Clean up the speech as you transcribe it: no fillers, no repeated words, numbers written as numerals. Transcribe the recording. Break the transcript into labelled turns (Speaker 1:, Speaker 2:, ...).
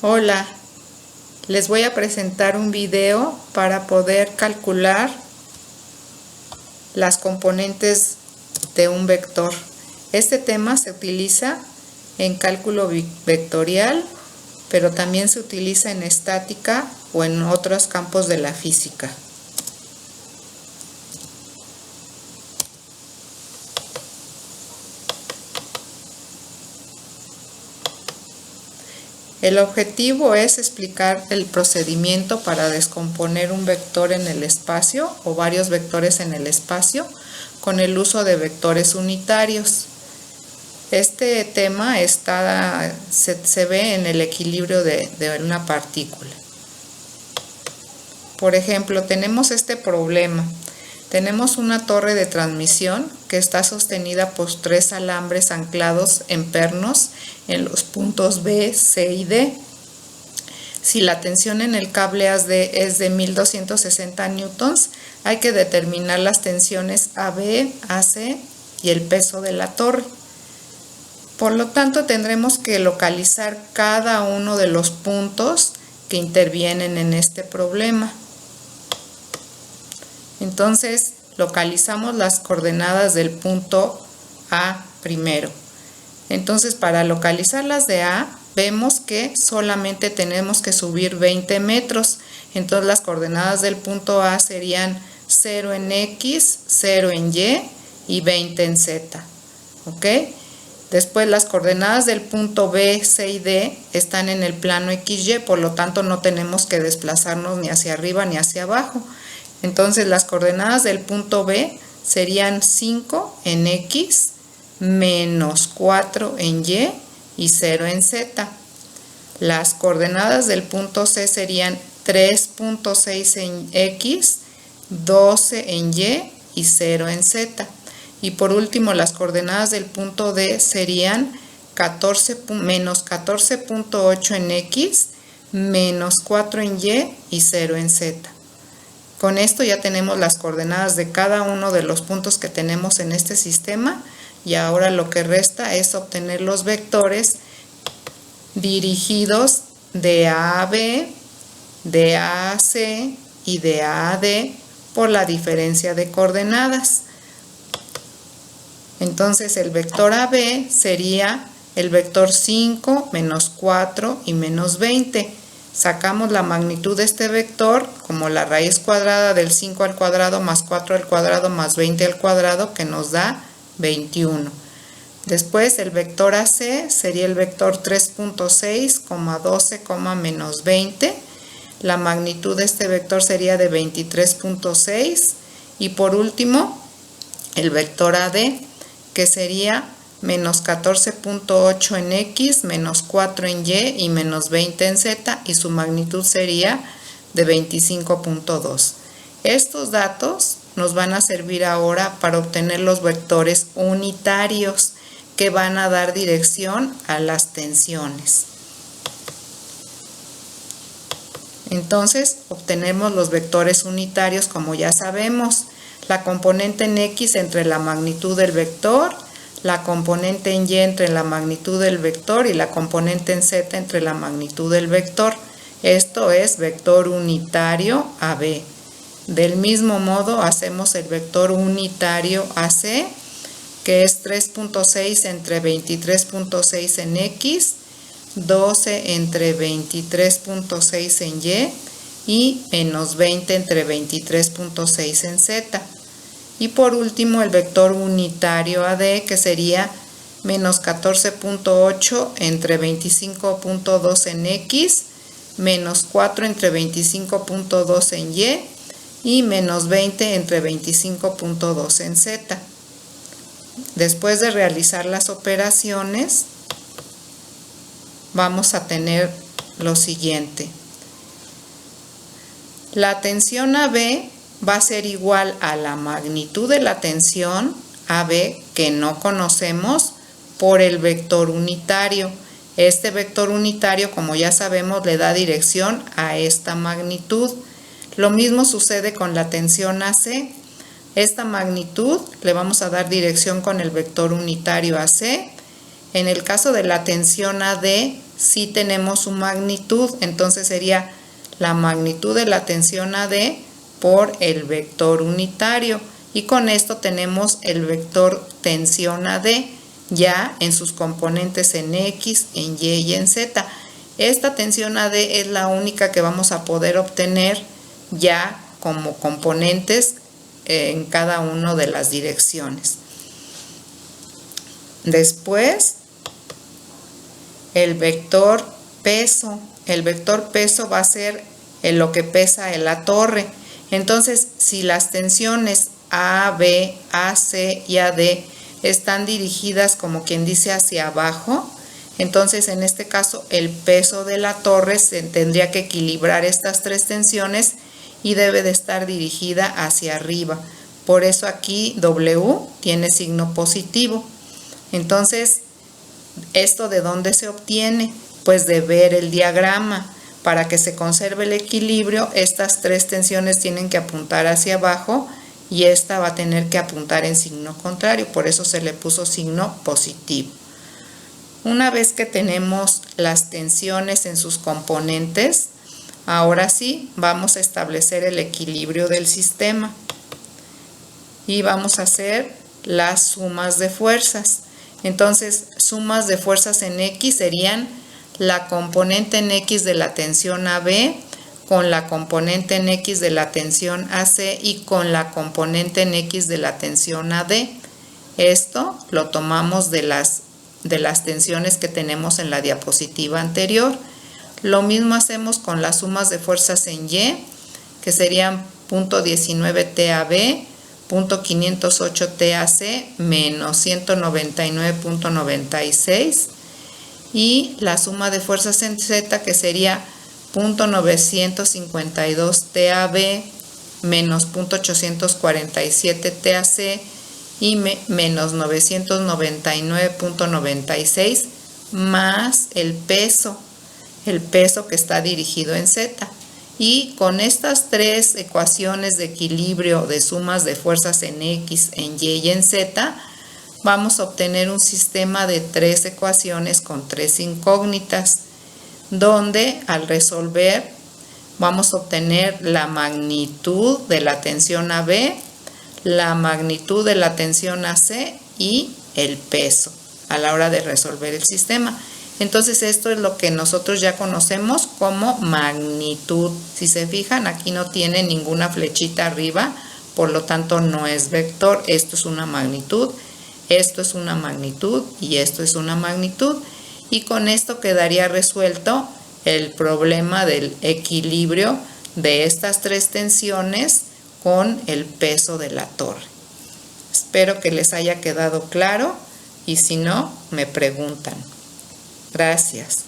Speaker 1: Hola, les voy a presentar un video para poder calcular las componentes de un vector. Este tema se utiliza en cálculo vectorial, pero también se utiliza en estática o en otros campos de la física. El objetivo es explicar el procedimiento para descomponer un vector en el espacio o varios vectores en el espacio con el uso de vectores unitarios. Este tema se ve en el equilibrio de una partícula. Por ejemplo, tenemos este problema. Tenemos una torre de transmisión que está sostenida por 3 alambres anclados en pernos en los puntos B, C y D. Si la tensión en el cable es de 1260 newtons, hay que determinar las tensiones AB, AC y el peso de la torre. Por lo tanto, tendremos que localizar cada uno de los puntos que intervienen en este problema. Entonces, localizamos las coordenadas del punto A primero. Entonces, para localizar las de A, vemos que solamente tenemos que subir 20 metros. Entonces, las coordenadas del punto A serían 0 en X, 0 en Y 20 en Z. ¿Ok? Después, las coordenadas del punto B, C y D están en el plano XY, por lo tanto, no tenemos que desplazarnos ni hacia arriba ni hacia abajo. Entonces, las coordenadas del punto B serían 5 en X, menos 4 en Y 0 en Z. Las coordenadas del punto C serían 3.6 en X, 12 en Y 0 en Z. Y por último, las coordenadas del punto D serían menos 14.8 en X, menos 4 en Y 0 en Z. Con esto ya tenemos las coordenadas de cada uno de los puntos que tenemos en este sistema y ahora lo que resta es obtener los vectores dirigidos de A a B, de A a C y de A a D por la diferencia de coordenadas. Entonces el vector AB sería el vector 5, menos 4 y menos 20. Sacamos la magnitud de este vector como la raíz cuadrada del 5 al cuadrado más 4 al cuadrado más 20 al cuadrado, que nos da 21. Después el vector AC sería el vector 3.6, 12, menos 20. La magnitud de este vector sería de 23.6. Y por último el vector AD, que sería menos 14.8 en X, menos 4 en Y menos 20 en Z, y su magnitud sería de 25.2. Estos datos nos van a servir ahora para obtener los vectores unitarios que van a dar dirección a las tensiones. Entonces, obtenemos los vectores unitarios como ya sabemos. La componente en X entre la magnitud del vector, la componente en Y entre la magnitud del vector y la componente en Z entre la magnitud del vector. Esto es vector unitario AB. Del mismo modo hacemos el vector unitario AC, que es 3.6 entre 23.6 en X, 12 entre 23.6 en y menos 20 entre 23.6 en Z. Y por último el vector unitario AD, que sería menos 14.8 entre 25.2 en X, menos 4 entre 25.2 en y menos 20 entre 25.2 en Z. Después de realizar las operaciones, vamos a tener lo siguiente. La tensión AB va a ser igual a la magnitud de la tensión AB, que no conocemos, por el vector unitario. Este vector unitario, como ya sabemos, le da dirección a esta magnitud. Lo mismo sucede con la tensión AC. Esta magnitud le vamos a dar dirección con el vector unitario AC. En el caso de la tensión AD, sí tenemos su magnitud, entonces sería la magnitud de la tensión AD por el vector unitario, y con esto tenemos el vector tensión AD ya en sus componentes en X, en Y y en Z. Esta tensión AD es la única que vamos a poder obtener ya como componentes en cada una de las direcciones. Después, el vector peso. El vector peso va a ser lo que pesa en la torre. Entonces, si las tensiones A, B, AC y AD están dirigidas como quien dice hacia abajo, entonces en este caso el peso de la torre se tendría que equilibrar estas tres tensiones y debe de estar dirigida hacia arriba. Por eso aquí W tiene signo positivo. Entonces, ¿esto de dónde se obtiene? Pues de ver el diagrama. Para que se conserve el equilibrio, estas tres tensiones tienen que apuntar hacia abajo y esta va a tener que apuntar en signo contrario, por eso se le puso signo positivo. Una vez que tenemos las tensiones en sus componentes, ahora sí vamos a establecer el equilibrio del sistema y vamos a hacer las sumas de fuerzas. Entonces, sumas de fuerzas en X serían la componente en X de la tensión AB con la componente en X de la tensión AC y con la componente en X de la tensión AD. Esto lo tomamos de las tensiones que tenemos en la diapositiva anterior. Lo mismo hacemos con las sumas de fuerzas en Y, que serían 0.19 TAB, 0.508 TAC menos 199.96, y la suma de fuerzas en Z, que sería 0.952 TAB menos 0.847 TAC y menos 999.96 más el peso que está dirigido en Z. Y con estas tres ecuaciones de equilibrio de sumas de fuerzas en X, en Y y en Z, vamos a obtener un sistema de tres ecuaciones con tres incógnitas, donde al resolver vamos a obtener la magnitud de la tensión AB, la magnitud de la tensión AC y el peso a la hora de resolver el sistema. Entonces esto es lo que nosotros ya conocemos como magnitud. Si se fijan, aquí no tiene ninguna flechita arriba, por lo tanto no es vector. Esto es una magnitud, esto es una magnitud y esto es una magnitud. Y con esto quedaría resuelto el problema del equilibrio de estas tres tensiones con el peso de la torre. Espero que les haya quedado claro y si no, me preguntan. Gracias.